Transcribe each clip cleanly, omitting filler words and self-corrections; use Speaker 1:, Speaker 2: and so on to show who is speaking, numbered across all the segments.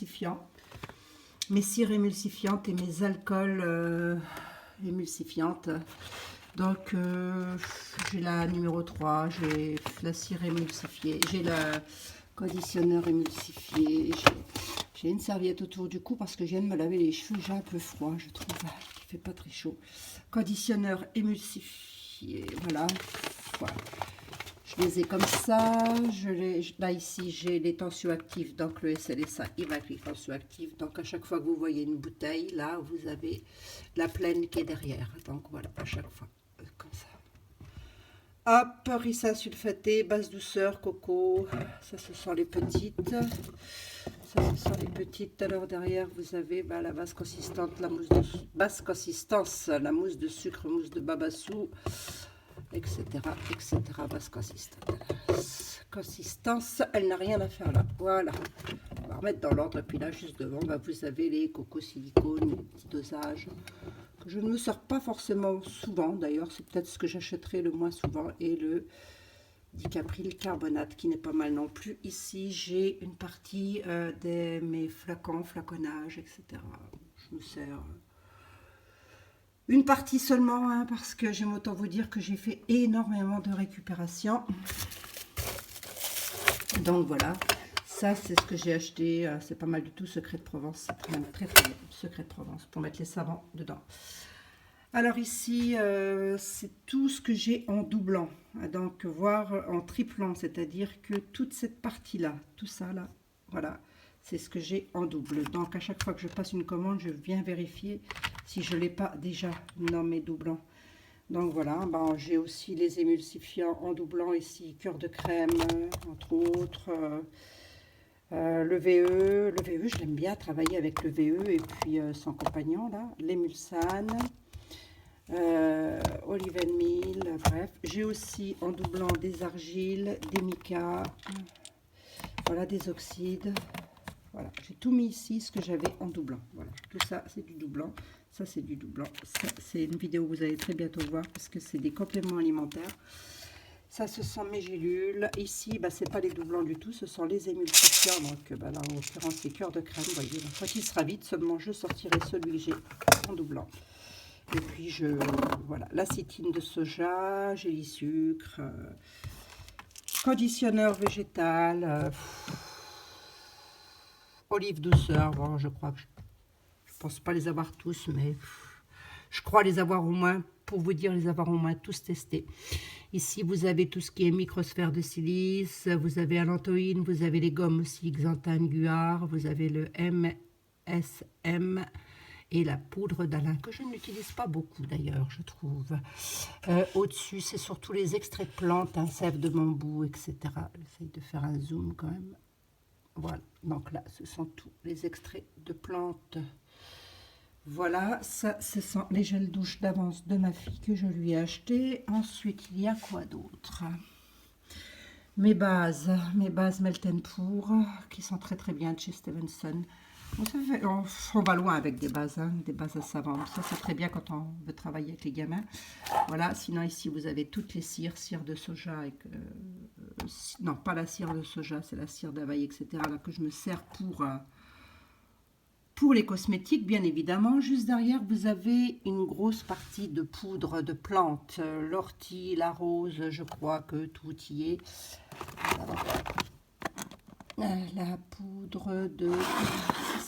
Speaker 1: émulsifiants. Mes cires émulsifiantes et mes alcools émulsifiantes. Donc, j'ai la numéro 3, j'ai la cire émulsifiée, j'ai le conditionneur émulsifié, j'ai une serviette autour du cou parce que je viens de me laver les cheveux, j'ai un peu froid, je trouve, il fait pas très chaud. Conditionneur émulsifié, voilà. Je les ai comme ça, là ici j'ai les tensioactifs, donc le SLSA il va avec les tensioactifs, donc à chaque fois que vous voyez une bouteille, là vous avez la pleine qui est derrière, donc voilà, à chaque fois, comme ça. Hop, ricin sulfaté, basse douceur, coco, ça ce sont les petites. Ça ce sont les petites. Alors derrière vous avez la base consistante, la mousse de basse consistance, la mousse de sucre, mousse de babassou, etc. etc. Basse consistance, elle n'a rien à faire là. Voilà. On va remettre dans l'ordre. Et puis là, juste devant, vous avez les cocos silicone, les petits dosages. Je ne me sers pas forcément souvent, d'ailleurs, c'est peut-être ce que j'achèterai le moins souvent, et le dicapril carbonate qui n'est pas mal non plus. Ici, j'ai une partie de mes flacons, flaconnages, etc. Je me sers une partie seulement, hein, parce que j'aime autant vous dire que j'ai fait énormément de récupération. Donc voilà, ça c'est ce que j'ai acheté, c'est pas mal du tout, Secret de Provence, c'est même très très bien, Secret de Provence, pour mettre les savons dedans. Alors ici, c'est tout ce que j'ai en doublant, donc voire en triplant, c'est-à-dire que toute cette partie-là, tout ça là, voilà, c'est ce que j'ai en double. Donc à chaque fois que je passe une commande, je viens vérifier si je ne l'ai pas déjà dans mes doublants. Donc voilà, j'ai aussi les émulsifiants en doublant ici, cœur de crème, entre autres. Le VE, je l'aime bien travailler avec le VE et puis son compagnon là, l'émulsane. Olive and meal, bref. J'ai aussi en doublant des argiles, des micas, voilà, des oxydes. Voilà, j'ai tout mis ici, ce que j'avais en doublant. Voilà, tout ça, c'est du doublant. Ça, c'est du doublant. Ça, c'est une vidéo que vous allez très bientôt voir parce que c'est des compléments alimentaires. Ça, ce sont mes gélules. Ici, c'est pas les doublants du tout, ce sont les émulsifiants. Donc, là, en l'occurrence, les cœurs de crème. Vous voyez, la fois qu'il sera vide, seulement je sortirai celui que j'ai en doublant. Et puis, voilà, l'acétine de soja, gélie sucre, conditionneur végétal, olive douceur. Bon, je crois que je pense pas les avoir tous, mais je crois les avoir au moins, pour vous dire, les avoir au moins tous testés. Ici, vous avez tout ce qui est microsphère de silice, vous avez allantoïne, vous avez les gommes aussi, xanthane, guar, vous avez le MSM et la poudre d'Alain, que je n'utilise pas beaucoup d'ailleurs, je trouve. Au-dessus, c'est surtout les extraits de plantes, sève de bambou, etc. J'essaye de faire un zoom quand même. Voilà, donc là, ce sont tous les extraits de plantes. Voilà, ça, ce sont les gels douche d'avance de ma fille que je lui ai acheté. Ensuite, il y a quoi d'autre? Mes bases Melt & Pour, qui sont très très bien de chez Stevenson. On va loin avec des bases à savon. Ça, c'est très bien quand on veut travailler avec les gamins. Voilà, sinon ici, vous avez toutes les cire de soja. Non, pas la cire de soja, c'est la cire d'Hawaï, etc. Là, que je me sers pour les cosmétiques, bien évidemment. Juste derrière, vous avez une grosse partie de poudre de plantes. L'ortie, la rose, je crois que tout y est. La poudre de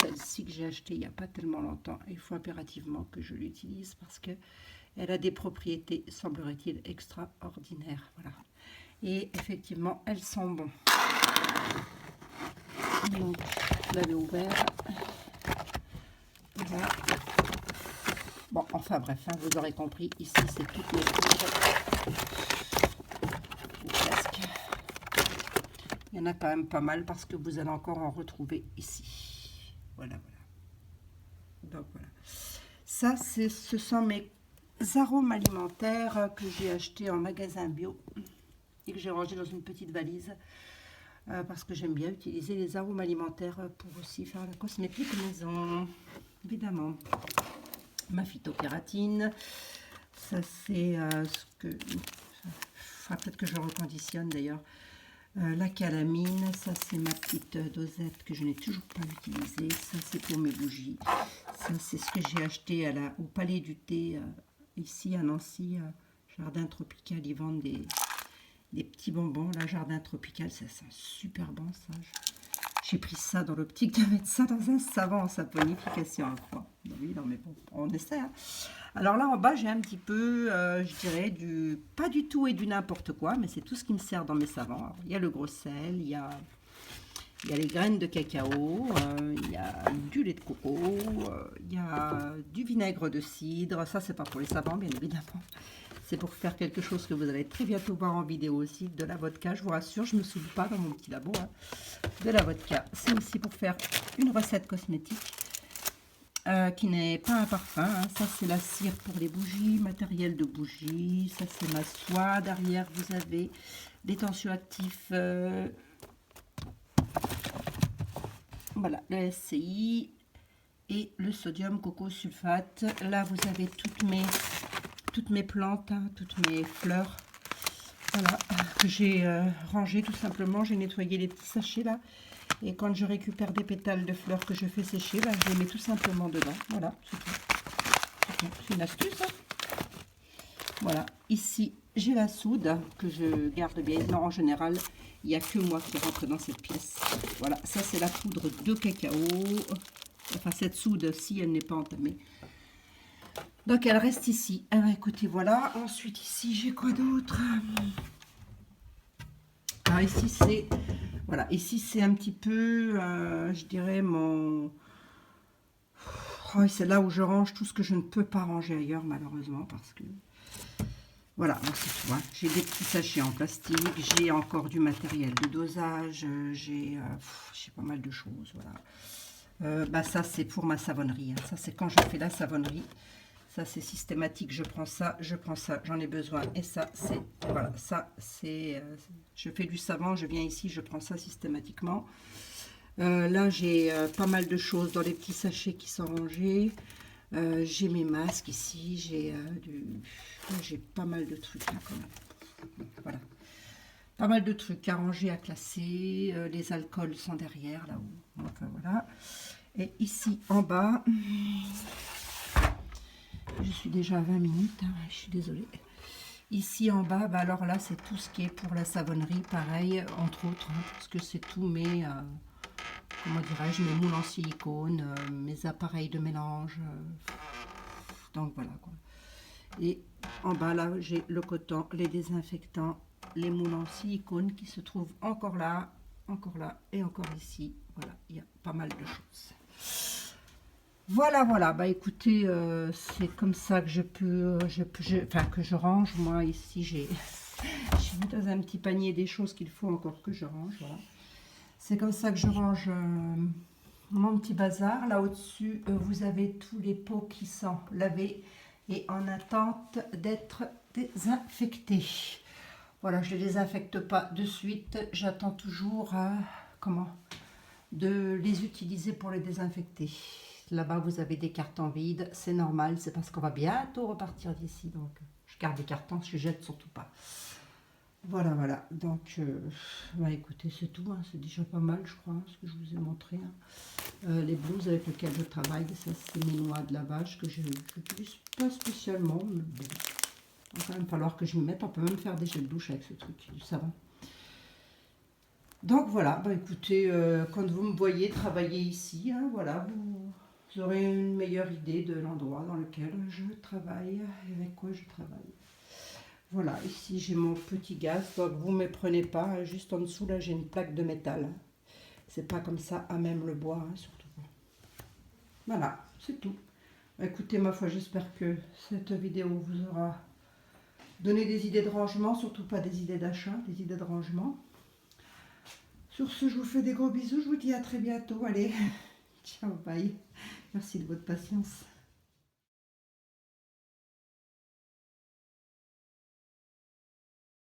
Speaker 1: celle-ci que j'ai achetée il n'y a pas tellement longtemps. Il faut impérativement que je l'utilise parce que elle a des propriétés, semblerait-il, extraordinaires. Voilà. Et effectivement, elles sont bonnes. Donc, je l'avais ouvert. Voilà. Bon, enfin bref, vous aurez compris, ici c'est toutes mes poudres. Presque. Il y en a quand même pas mal parce que vous allez encore en retrouver ici. Voilà, voilà. Donc voilà. Ça, ce sont mes arômes alimentaires que j'ai achetés en magasin bio et que j'ai rangé dans une petite valise. Parce que j'aime bien utiliser les arômes alimentaires pour aussi faire la cosmétique maison, évidemment. Ma phytokératine, ça c'est ce que... Enfin, peut-être que je reconditionne d'ailleurs. La calamine, ça c'est ma petite dosette que je n'ai toujours pas utilisée. Ça c'est pour mes bougies. Ça c'est ce que j'ai acheté au Palais du Thé, ici à Nancy, Jardin Tropical. Ils vendent des petits bonbons, là, Jardin Tropical, ça sent super bon ça. J'ai pris ça dans l'optique de mettre ça dans un savon en saponification à froid. Oui, non mais bon, on essaie. Hein. Alors là en bas j'ai un petit peu, je dirais, pas du tout et du n'importe quoi, mais c'est tout ce qui me sert dans mes savons. Alors, il y a le gros sel, il y a les graines de cacao, il y a du lait de coco, il y a du vinaigre de cidre. Ça c'est pas pour les savons bien évidemment. C'est pour faire quelque chose que vous allez très bientôt voir en vidéo aussi, de la vodka, je vous rassure, je ne me souviens pas dans mon petit labo, hein, de la vodka. C'est aussi pour faire une recette cosmétique qui n'est pas un parfum. Hein. Ça, c'est la cire pour les bougies, matériel de bougies. Ça, c'est ma soie. Derrière, vous avez des tensioactifs. Voilà, le SCI et le sodium coco sulfate. Là, vous avez toutes mes plantes, hein, toutes mes fleurs, voilà, que j'ai rangées tout simplement. J'ai nettoyé les petits sachets là, et quand je récupère des pétales de fleurs que je fais sécher, bah, je les mets tout simplement dedans. Voilà, c'est tout. C'est une astuce. Hein. Voilà, ici j'ai la soude que je garde bien. Non, en général, il n'y a que moi qui rentre dans cette pièce. Voilà, ça c'est la poudre de cacao. Enfin, cette soude, si elle n'est pas entamée. Donc elle reste ici. Ah, écoutez, voilà. Ensuite ici j'ai quoi d'autre? Alors ici c'est, voilà, ici c'est un petit peu, je dirais mon, oh, c'est là où je range tout ce que je ne peux pas ranger ailleurs malheureusement parce que, voilà, c'est tout. Hein. J'ai des petits sachets en plastique, j'ai encore du matériel de dosage, j'ai pas mal de choses, voilà. Bah ça c'est pour ma savonnerie. Hein. Ça c'est quand je fais la savonnerie. Ça, c'est systématique. Je prends ça, j'en ai besoin. Et ça, c'est, voilà, ça, c'est, je fais du savon, je viens ici, je prends ça systématiquement. Là, j'ai pas mal de choses dans les petits sachets qui sont rangés. J'ai mes masques ici, j'ai pas mal de trucs là, quand même. Voilà. Pas mal de trucs à ranger, à classer. Les alcools sont derrière, là-haut. Enfin, voilà. Et ici, en bas... Je suis déjà à 20 minutes, hein, je suis désolée. Ici en bas, bah alors là, c'est tout ce qui est pour la savonnerie, pareil, entre autres, hein, parce que c'est tous mes, comment dirais-je, mes moules en silicone, mes appareils de mélange. Donc voilà, quoi. Et en bas, là, j'ai le coton, les désinfectants, les moules en silicone qui se trouvent encore là et encore ici. Voilà, il y a pas mal de choses. Voilà, voilà, bah écoutez, c'est comme ça que je peux, enfin que je range. Moi ici, j'ai mis dans un petit panier des choses qu'il faut encore que je range, voilà. C'est comme ça que je range mon petit bazar. Là au-dessus, vous avez tous les pots qui sont lavés et en attente d'être désinfectés. Voilà, je ne les désinfecte pas de suite, j'attends toujours de les utiliser pour les désinfecter. Là-bas, vous avez des cartons vides. C'est normal, c'est parce qu'on va bientôt repartir d'ici. Donc, je garde des cartons, je ne jette surtout pas. Voilà, voilà. Donc, bah, écoutez, c'est tout. Hein. C'est déjà pas mal, je crois, ce que je vous ai montré. Hein. Les blouses avec lesquelles je travaille, ça, c'est mes noix de lavage que je n'utilise pas spécialement. Mais bon, il va quand même falloir que je m'y mette. On peut même faire des gels de douche avec ce truc, du savon. Donc, voilà. Bah, écoutez, quand vous me voyez travailler ici, hein, voilà, vous aurez une meilleure idée de l'endroit dans lequel je travaille, avec quoi je travaille. Voilà, ici j'ai mon petit gaz, donc vous ne me prenez pas, hein, juste en dessous là j'ai une plaque de métal. Hein. C'est pas comme ça à même le bois, hein, surtout pas. Voilà, c'est tout. Écoutez, ma foi, j'espère que cette vidéo vous aura donné des idées de rangement, surtout pas des idées d'achat, des idées de rangement. Sur ce, je vous fais des gros bisous, je vous dis à très bientôt, allez, ciao, bye. Merci de votre patience.